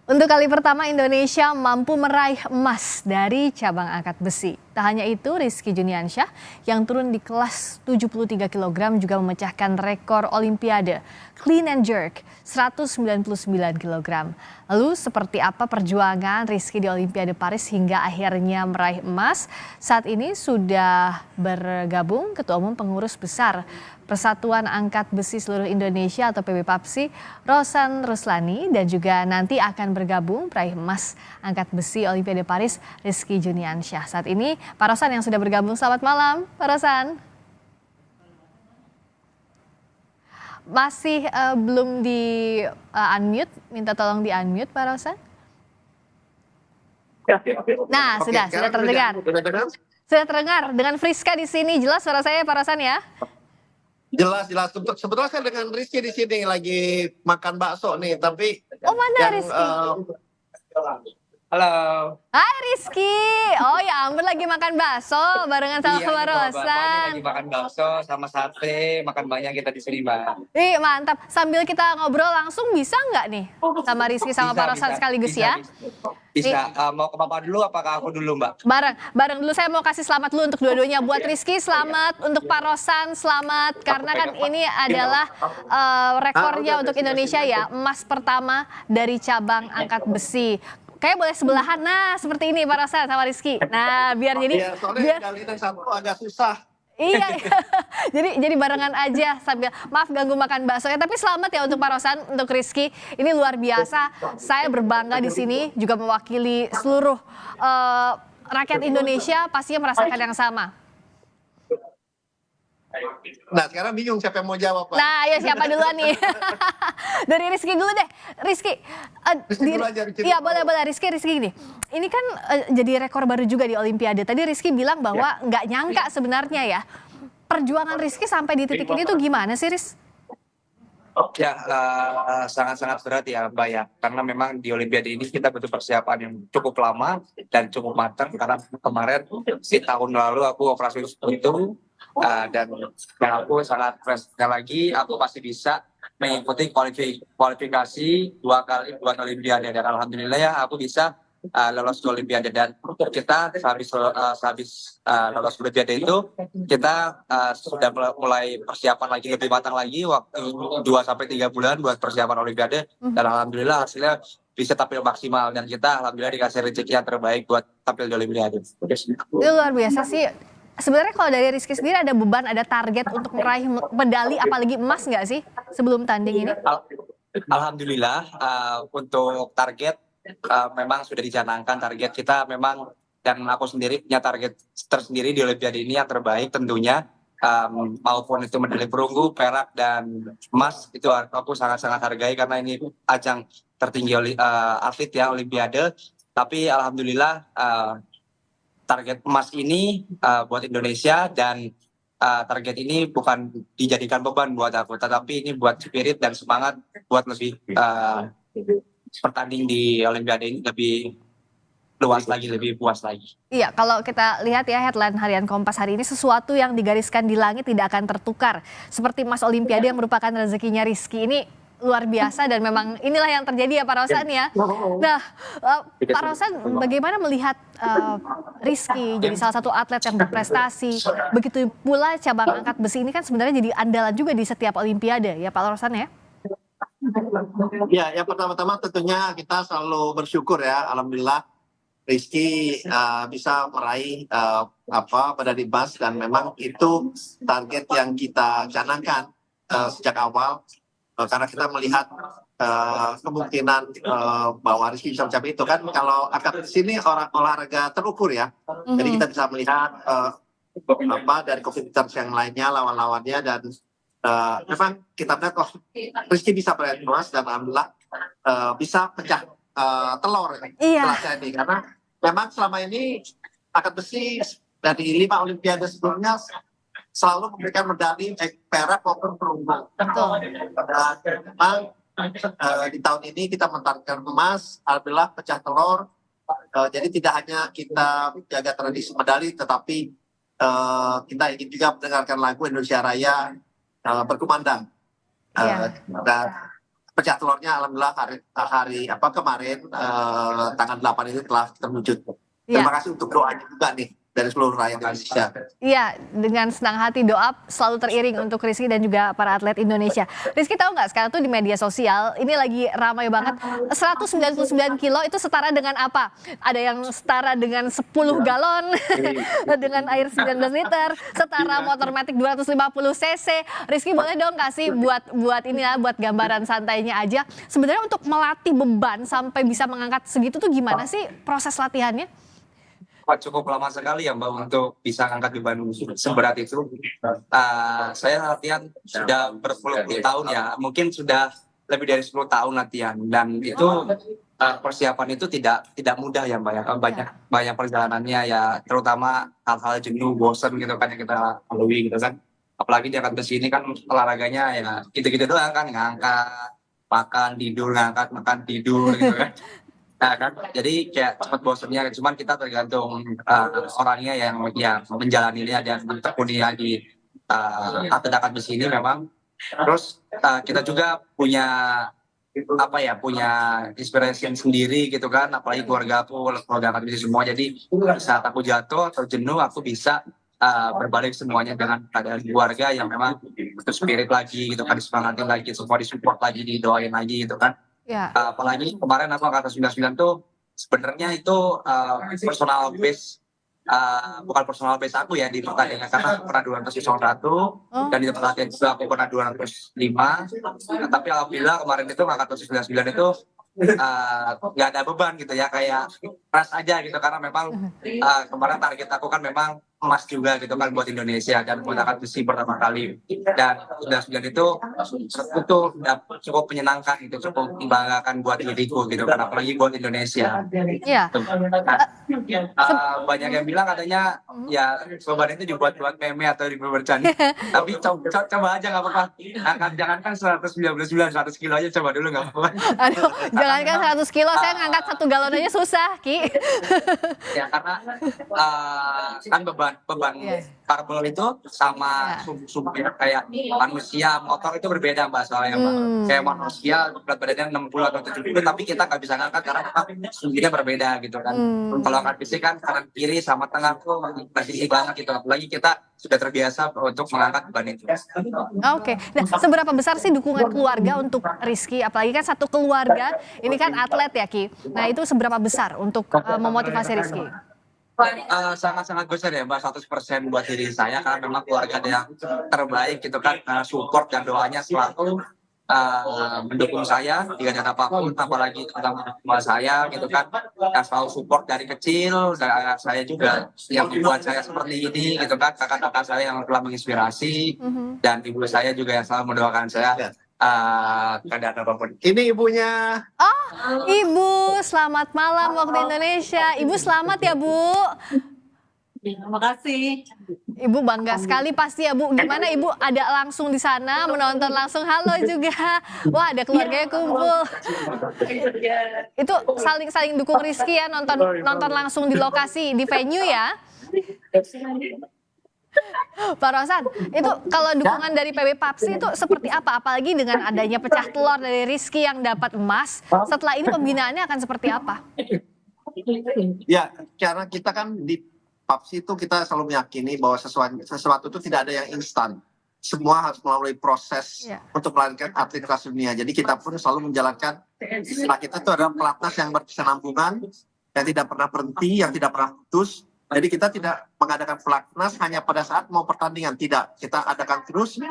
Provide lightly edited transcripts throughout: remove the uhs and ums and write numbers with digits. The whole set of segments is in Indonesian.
Untuk kali pertama Indonesia mampu meraih emas dari cabang angkat besi. Tak hanya itu, Rizky Juniansyah yang turun di kelas 73 kg juga memecahkan rekor Olimpiade clean and jerk 199 kg. Lalu seperti apa perjuangan Rizky di Olimpiade Paris hingga akhirnya meraih emas? Saat ini sudah bergabung Ketua Umum Pengurus Besar Persatuan Angkat Besi Seluruh Indonesia atau PBPAPSI, Rosan Ruslani, dan juga nanti akan bergabung peraih emas angkat besi Olimpiade Paris, Rizky Juniansyah. Saat ini Pak Rosan yang sudah bergabung, selamat malam Pak Rosan. Masih belum di unmute, minta tolong di unmute Pak Rosan. Nah, sudah terdengar. Sudah terdengar dengan Friska di sini, jelas suara saya Pak Rosan ya? Jelas. Sebetulnya saya dengan Rizky di sini lagi makan bakso nih, tapi mana Rizky? Halo. Hai Rizky. Oh ya ampun, lagi makan bakso barengan sama Pak Rosan. Lagi makan bakso sama sate, makan banyak kita di sini, Mbak. Ih, mantap. Sambil kita ngobrol langsung bisa nggak nih sama Rizky sama Pak Rosan sekaligus ya? Bisa. Mau ke Papa dulu apakah aku dulu, Mbak? Bareng dulu, saya mau kasih selamat dulu untuk dua-duanya. Buat Rizky selamat, untuk Pak Rosan selamat. Karena kan ini adalah rekornya untuk Indonesia ya. Emas pertama dari cabang angkat besi. Kayak boleh sebelahan, nah seperti ini Pak Rosan sama Rizky. Nah biar jadi soalnya satu agak susah. Iya. jadi barengan aja sambil, maaf ganggu makan bakso ya, tapi selamat ya untuk Pak Rosan, untuk Rizky. Ini luar biasa. Saya berbangga di sini juga mewakili seluruh rakyat Indonesia, pastinya merasakan yang sama. Nah sekarang bingung siapa yang mau jawab, Pak. Nah ya siapa duluan nih? Dari Rizky dulu deh. Rizky dulu aja, iya boleh Rizky gini. Ini kan jadi rekor baru juga di Olimpiade. Tadi Rizky bilang bahwa nggak nyangka sebenarnya ya. Perjuangan Rizky sampai di titik ini tuh gimana sih, Riz? Ya, sangat-sangat berat ya, Mbak ya. Karena memang di Olimpiade ini kita butuh persiapan yang cukup lama dan cukup matang. Karena kemarin di tahun lalu aku operasi jantung dan aku sangat fresh. Sekali lagi aku pasti bisa mengikuti kualifikasi dua kali buat Olimpiade, dan alhamdulillah ya aku bisa lolos ke Olimpiade. Dan kita habis lolos Olimpiade itu kita sudah mulai persiapan lagi lebih matang lagi, waktu 2-3 bulan buat persiapan Olimpiade, dan alhamdulillah hasilnya bisa tampil maksimal, dan kita alhamdulillah dikasih rezeki yang terbaik buat tampil di Olimpiade. Itu luar biasa sih. Sebenarnya kalau dari Rizky sendiri ada beban, ada target untuk meraih medali apalagi emas nggak sih sebelum tanding ini? Alhamdulillah untuk target memang sudah dicanangkan target kita memang, dan aku sendiri punya target tersendiri di Olimpiade ini yang terbaik tentunya, maupun itu medali perunggu, perak dan emas, itu aku sangat-sangat hargai karena ini ajang tertinggi atlet ya Olimpiade. Tapi alhamdulillah target emas ini buat Indonesia, dan target ini bukan dijadikan beban buat aku, tetapi ini buat spirit dan semangat buat lebih bertanding di Olimpiade ini lebih luas lagi, lebih puas lagi. Iya, kalau kita lihat ya headline harian Kompas hari ini, sesuatu yang digariskan di langit tidak akan tertukar. Seperti emas Olimpiade yang merupakan rezekinya Rizky ini luar biasa, dan memang inilah yang terjadi ya Pak Rosan ya. Nah, Pak Rosan bagaimana melihat Rizky jadi salah satu atlet yang berprestasi, begitu pula cabang angkat besi ini kan sebenarnya jadi andalan juga di setiap Olimpiade ya Pak Rosan ya? Ya, yang pertama-tama tentunya kita selalu bersyukur ya, alhamdulillah Rizky bisa meraih medali emas, dan memang itu target yang kita canangkan sejak awal. Karena kita melihat kemungkinan bahwa Rizky bisa mencapai itu kan, kalau angkat besi ini olahraga terukur ya. Jadi kita bisa melihat dari kompetitor yang lainnya, lawan-lawannya, dan memang kita melihat Rizky bisa meraih emas, dan alhamdulillah bisa pecah telur setelah ini. Karena memang selama ini angkat besi dari 5 Olimpiade sebelumnya selalu memberikan medali perak maupun perunggu. Dan memang di tahun ini kita mentargetkan emas, alhamdulillah pecah telur. Jadi tidak hanya kita jaga tradisi medali, tetapi kita ingin juga mendengarkan lagu Indonesia Raya berkumandang. Dan pecah telurnya alhamdulillah kemarin tanggal 8 itu telah terwujud. Iya. Terima kasih untuk doanya juga nih dari seluruh rakyat Indonesia. Iya, dengan senang hati doa selalu teriring untuk Rizky dan juga para atlet Indonesia. Rizky tahu nggak sekarang tuh di media sosial ini lagi ramai banget. 199 kilo itu setara dengan apa? Ada yang setara dengan 10 galon, dengan air 19 liter, setara motor matic 250 cc. Rizky boleh dong kasih buat ini ya, buat gambaran santainya aja. Sebenarnya untuk melatih beban sampai bisa mengangkat segitu tuh gimana sih proses latihannya? Cukup lama sekali ya Mbak untuk bisa angkat beban seberat itu. Saya latihan sudah berpuluh-puluh tahun ya, mungkin sudah lebih dari 10 tahun latihan, dan itu persiapan itu tidak mudah ya Mbak ya. Banyak perjalanannya ya, terutama hal-hal jenuh, bosan gitu kan yang kita lalui gitu kan. Apalagi di angkat besi ini kan olahraganya ya gitu-gitu doang kan, ngangkat, makan, tidur, ngangkat, makan, tidur gitu kan. Nah kan, jadi kayak cepat bosannya, cuman kita tergantung orangnya yang menjalaninya dan mentekuninya di atlet angkat besi ini memang. Terus kita juga punya punya inspirasi sendiri gitu kan, apalagi keluarga angkat besi semua. Jadi saat aku jatuh atau jenuh, aku bisa berbalik semuanya dengan keadaan keluarga yang memang untuk spirit lagi gitu kan, disemangatin lagi, semua disupport lagi, didoain lagi gitu kan. Ya. Apalagi kemarin aku angkat 99 tuh sebenarnya itu personal base, bukan personal base aku ya di pertandingan, karena aku pernah 201 dan di tempat latihan juga aku pernah 205. Tapi alhamdulillah kemarin itu angkat 99 itu nggak ada beban gitu ya, kayak ras aja gitu, karena memang kemarin target aku kan memang emas juga gitu kan buat Indonesia dan menggunakan besi pertama kali, dan 99 itu cukup menyenangkan gitu, cukup membanggakan buat diriku gitu kan, apalagi buat Indonesia. Iya. Banyak yang bilang katanya ya beban itu dibuat meme atau dibuat bercanda, tapi coba aja nggak apa-apa. Jangankan 199, 100 kilo aja coba dulu nggak apa-apa. Aduh, jangankan 100 kilo, saya ngangkat 1 galon aja susah, Ki. Ya karena kan beban karbon itu sama sumber kayak manusia, motor itu berbeda Mbak soalnya Mbak. Kayak manusia berat badannya 60 atau 70, tapi kita nggak bisa ngangkat karena sumbernya berbeda gitu kan. Kalau angkat besi kan kanan kiri sama tengah tuh masih banget gitu, apalagi kita sudah terbiasa untuk mengangkat beban itu. Oke. Nah, seberapa besar sih dukungan keluarga untuk Rizky? Apalagi kan satu keluarga, ini kan atlet ya Ki. Nah itu seberapa besar untuk memotivasi Rizky? Sangat-sangat besar ya Mbak, 100% buat diri saya, karena memang keluarga yang terbaik gitu kan, support dan doanya selalu mendukung saya dengan apapun, apalagi tentang saya gitu kan, yang selalu support dari kecil. Dan saya juga yang membuat saya seperti ini gitu kan, kakak-kakak saya yang telah menginspirasi, dan ibu saya juga yang selalu mendoakan saya keadaan apapun. Ini ibunya. Oh, Ibu, selamat malam waktu Indonesia. Ibu selamat ya Bu. Terima kasih. Ibu bangga sekali pasti ya Bu. Gimana Ibu ada langsung di sana menonton langsung? Halo juga. Wah, ada keluarganya kumpul. Itu saling dukung Rizky ya, nonton langsung di lokasi, di venue ya. Pak Rosan, itu kalau dukungan dari PB Papsi itu seperti apa? Apalagi dengan adanya pecah telur dari Rizky yang dapat emas, setelah ini pembinaannya akan seperti apa? Ya, karena kita kan di Papsi itu kita selalu meyakini bahwa sesuatu itu tidak ada yang instan. Semua harus melalui proses untuk melahirkan atlet kelas dunia. Jadi kita pun selalu menjalankan, istilah kita itu adalah pelatnas yang berkesinambungan, yang tidak pernah berhenti, yang tidak pernah putus. Jadi kita tidak mengadakan pelatnas hanya pada saat mau pertandingan, tidak. Kita adakan terus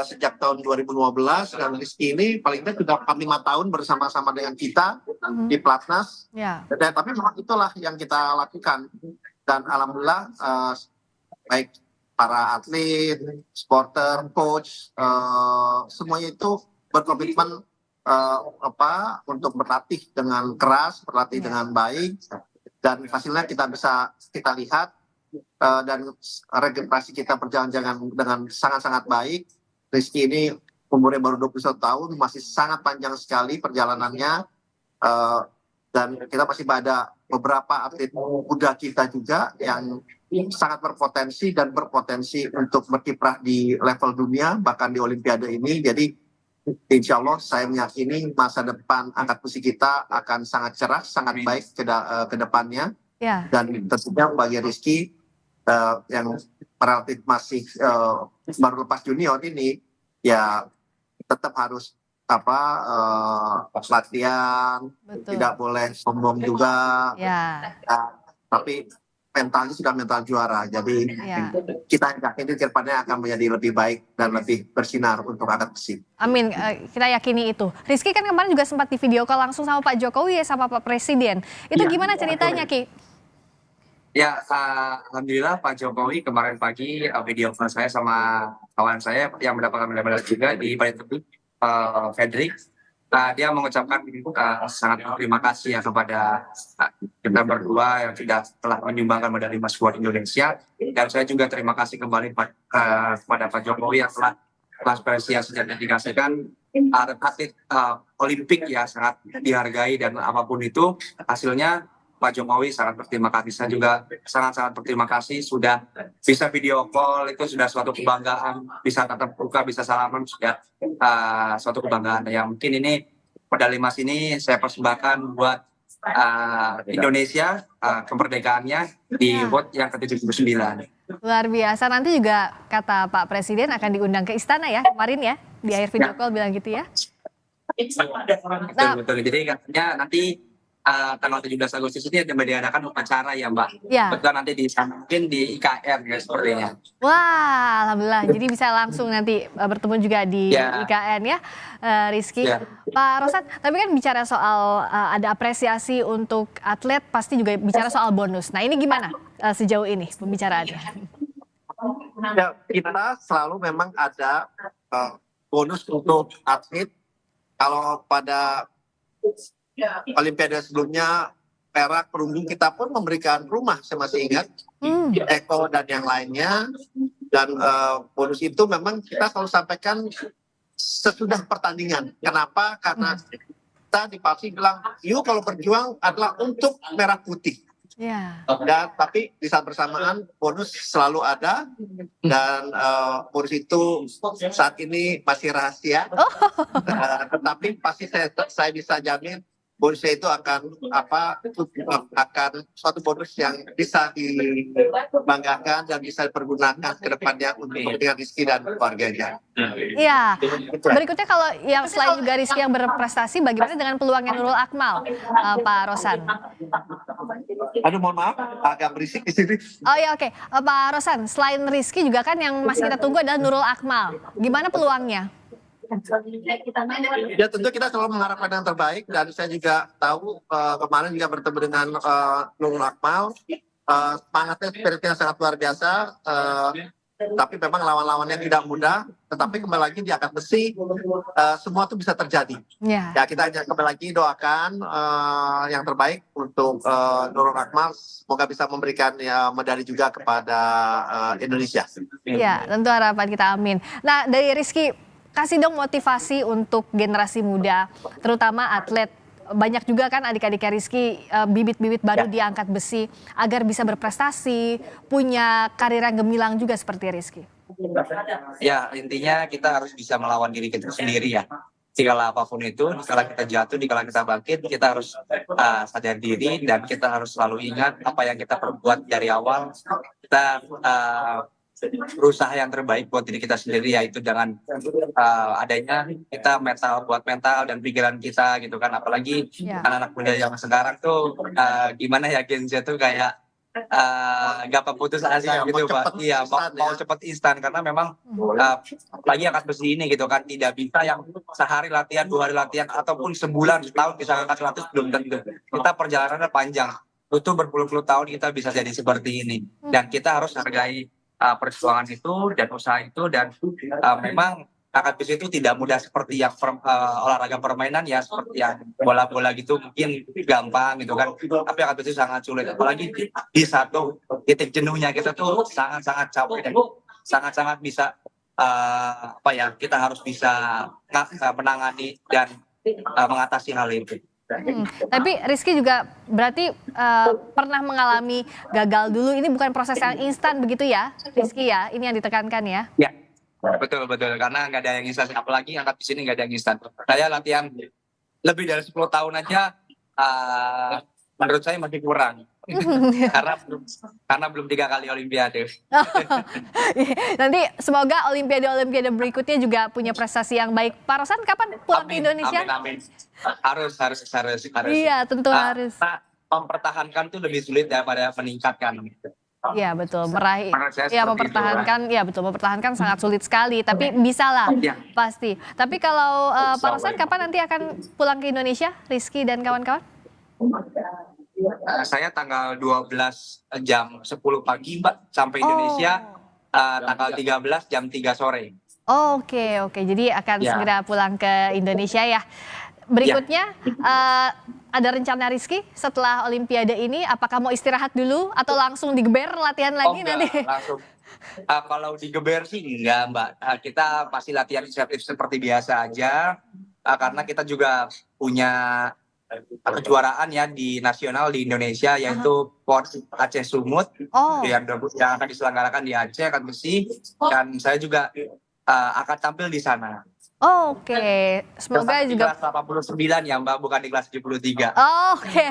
sejak tahun 2015, dan Rizky ini paling tidak sudah 5 tahun bersama-sama dengan kita di pelatnas. Tapi memang itulah yang kita lakukan. Dan alhamdulillah baik para atlet, supporter, coach, semuanya itu berkomitmen untuk berlatih dengan keras, berlatih dengan baik. Dan hasilnya kita lihat, dan regenerasi kita berjalan dengan sangat-sangat baik. Rizky ini umurnya baru 21 tahun, masih sangat panjang sekali perjalanannya, dan kita masih ada beberapa atlet muda kita juga yang sangat berpotensi untuk berkiprah di level dunia, bahkan di Olimpiade ini. Jadi insya Allah saya meyakini masa depan angkat besi kita akan sangat cerah, sangat baik ke depannya. Ya, Dan tentunya bagi Rizky yang relatif masih baru lepas junior ini, ya tetap harus latihan, betul. tidak boleh sombong juga. Ya, Tapi mentalnya sudah mental juara, jadi ya. kita yakin ke depannya akan menjadi lebih baik dan lebih bersinar untuk angkat besi. Amin, kita yakini itu. Rizky kan kemarin juga sempat di video call langsung sama Pak Jokowi ya, sama Pak Presiden. Itu Iya, gimana ceritanya, Ki? Ya, alhamdulillah Pak Jokowi kemarin pagi video call saya sama kawan saya yang mendapatkan medali juga di Parit Tebing, Fredrik. Dia mengucapkan sangat terima kasih ya kepada kita berdua yang telah menyumbangkan medali emas buat Indonesia, dan saya juga terima kasih kembali kepada Pak Jokowi yang telah apresiasi dan dedikasikan atlet Olimpik ya, sangat dihargai, dan apapun itu hasilnya Pak Jokowi sangat berterima kasih. Saya juga sangat-sangat berterima kasih sudah bisa video call, itu sudah suatu kebanggaan, bisa tatap muka, bisa salaman, sudah suatu kebanggaan. Ya mungkin ini medali emas ini saya persembahkan buat Indonesia, kemerdekaannya di WOT yang ke-79. Luar biasa, nanti juga kata Pak Presiden akan diundang ke istana ya, kemarin ya, di akhir video call bilang gitu ya. Betul. Jadi katanya nanti tanggal 17 Agustus ini ada diadakan upacara ya Mbak. Ya. Betul, nanti di sana mungkin di IKN ya sepertinya. Wah, alhamdulillah. Jadi bisa langsung nanti bertemu juga di IKN ya, Rizky. Ya. Pak Rosan, tapi kan bicara soal ada apresiasi untuk atlet, pasti juga bicara soal bonus. Nah ini gimana sejauh ini pembicaraannya? Ya, kita selalu memang ada bonus untuk atlet. Kalau pada Olimpiade sebelumnya perak, perunggu, kita pun memberikan rumah, saya masih ingat, Eko dan yang lainnya. Dan bonus itu memang kita selalu sampaikan sesudah pertandingan. Kenapa? Karena kita di PALSI bilang, yuk kalau berjuang adalah untuk merah putih. Ya. Dan tapi di saat bersamaan bonus selalu ada, dan bonus itu saat ini masih rahasia. Tetapi pasti saya bisa jamin bonusnya itu akan suatu bonus yang bisa dibanggakan dan bisa dipergunakan ke depannya untuk kepentingan Rizky dan keluarganya. Iya. Berikutnya kalau yang selain juga Rizky yang berprestasi, bagaimana dengan peluangnya Nurul Akmal, Pak Rosan? Aduh, mohon maaf, agak berisik di sini. Oh ya, oke. Pak Rosan, selain Rizky juga kan yang masih kita tunggu adalah Nurul Akmal. Gimana peluangnya? Ya tentu kita selalu mengharapkan yang terbaik, dan saya juga tahu kemarin juga bertemu dengan Nurul Akmal, semangatnya, spiritnya sangat luar biasa. Tapi memang lawan-lawannya tidak mudah. Tetapi kembali lagi di angkat besi semua itu bisa terjadi. Ya kita hanya kembali lagi doakan yang terbaik untuk Nurul Akmal. Semoga bisa memberikan medali juga kepada Indonesia. Ya, tentu harapan kita, amin. Nah, dari Rizky, kasih dong motivasi untuk generasi muda, terutama atlet. Banyak juga kan adik-adiknya Rizky, bibit-bibit baru di angkat besi, agar bisa berprestasi, punya karir yang gemilang juga seperti Rizky. Ya, intinya kita harus bisa melawan diri kita sendiri ya. Dikala apapun itu, dikala kita jatuh, dikala kita bangkit, kita harus sadar diri, dan kita harus selalu ingat apa yang kita perbuat dari awal. Kita berusaha yang terbaik buat diri kita sendiri, yaitu dengan adanya kita buat mental dan pikiran kita gitu kan. Apalagi anak-anak muda yang sekarang tuh gimana ya, Gen Z tuh kayak gampang putus asa gitu Pak. Iya, mau cepat instan, karena memang lagi angkat besi ini gitu kan, tidak bisa yang sehari latihan, 2 hari latihan, ataupun sebulan, setahun bisa angkat 100, belum tentu. Kita perjalanannya panjang, butuh berpuluh-puluh tahun kita bisa jadi seperti ini, dan kita harus hargai perjuangan itu dan usaha itu. Dan memang angkat besi itu tidak mudah seperti yang olahraga permainan ya, seperti yang bola-bola gitu mungkin gampang gitu kan, tapi angkat besi sangat sulit, apalagi di satu titik jenuhnya kita tuh sangat-sangat capek, dan sangat-sangat bisa kita harus bisa menangani dan mengatasi hal itu. Tapi Rizky juga berarti pernah mengalami gagal dulu. Ini bukan proses yang instan begitu ya, Rizky ya? Ini yang ditekankan ya? Betul, betul. Karena nggak ada yang instan. Apalagi angkat di sini nggak ada yang instan. Saya latihan lebih dari 10 tahun aja, menurut saya masih kurang. karena belum 3 kali Olimpiade. Nanti semoga Olimpiade berikutnya juga punya prestasi yang baik. Pak Rosan kapan pulang ke Indonesia? Amin. Harus. Iya, tentu harus. Nah, mempertahankan tuh lebih sulit daripada meningkatkan. Iya betul, meraih, Menurut saya ya seperti mempertahankan, ya betul mempertahankan sangat sulit sekali. Tapi bisa lah, Iya. pasti. Tapi kalau Pak Rosan kapan nanti akan pulang ke Indonesia, Rizky dan kawan-kawan? Saya tanggal 12 jam 10 pagi, Mbak, sampai Indonesia. Tanggal 13 jam 3 sore. Oke, jadi akan Ya. segera pulang ke Indonesia ya. Berikutnya ada rencana Rizky setelah Olimpiade ini, apakah mau istirahat dulu atau langsung digeber latihan lagi Enggak, nanti? langsung. Kalau digeber sih enggak, Mbak. Kita pasti latihan inisiatif seperti biasa aja. Karena kita juga punya kejuaraan ya di nasional di Indonesia, yaitu PON Aceh Sumut Oh, yang akan diselenggarakan di Aceh, akan bersih, dan saya juga akan tampil di sana. oke. Semoga Di juga. kelas 89 ya, Mbak, bukan di kelas 73. Oke.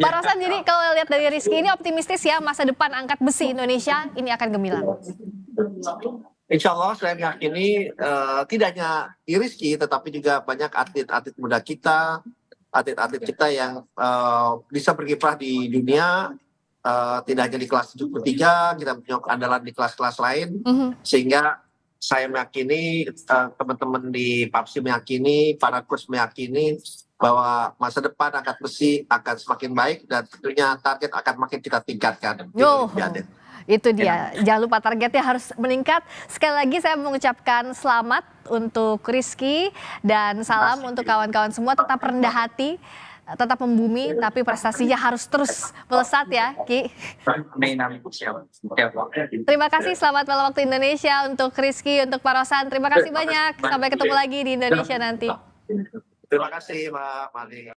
Pak Rosan, jadi kalau lihat dari Rizky ini optimistis ya, masa depan angkat besi Indonesia ini akan gemilang. Insya Allah saya meyakini tidak hanya Rizky tetapi juga banyak atlet-atlet muda kita, atlet-atlet kita yang bisa berkiprah di dunia, tidak hanya di kelas 73, kita punya andalan di kelas-kelas lain, sehingga saya meyakini, teman-teman di PAPSI meyakini, para coach meyakini bahwa masa depan angkat besi akan semakin baik dan tentunya target akan makin kita tingkatkan di Yo, Olimpiade. itu dia. Jangan lupa targetnya harus meningkat. Sekali lagi saya mengucapkan selamat untuk Rizky dan salam untuk kawan-kawan semua. Tetap rendah hati, tetap membumi, tapi prestasinya harus terus melesat ya, Ki. Terima kasih, selamat malam waktu Indonesia untuk Rizky, untuk Pak Rosan. Terima kasih banyak. Sampai ketemu lagi di Indonesia nanti. Terima kasih Mbak Mali.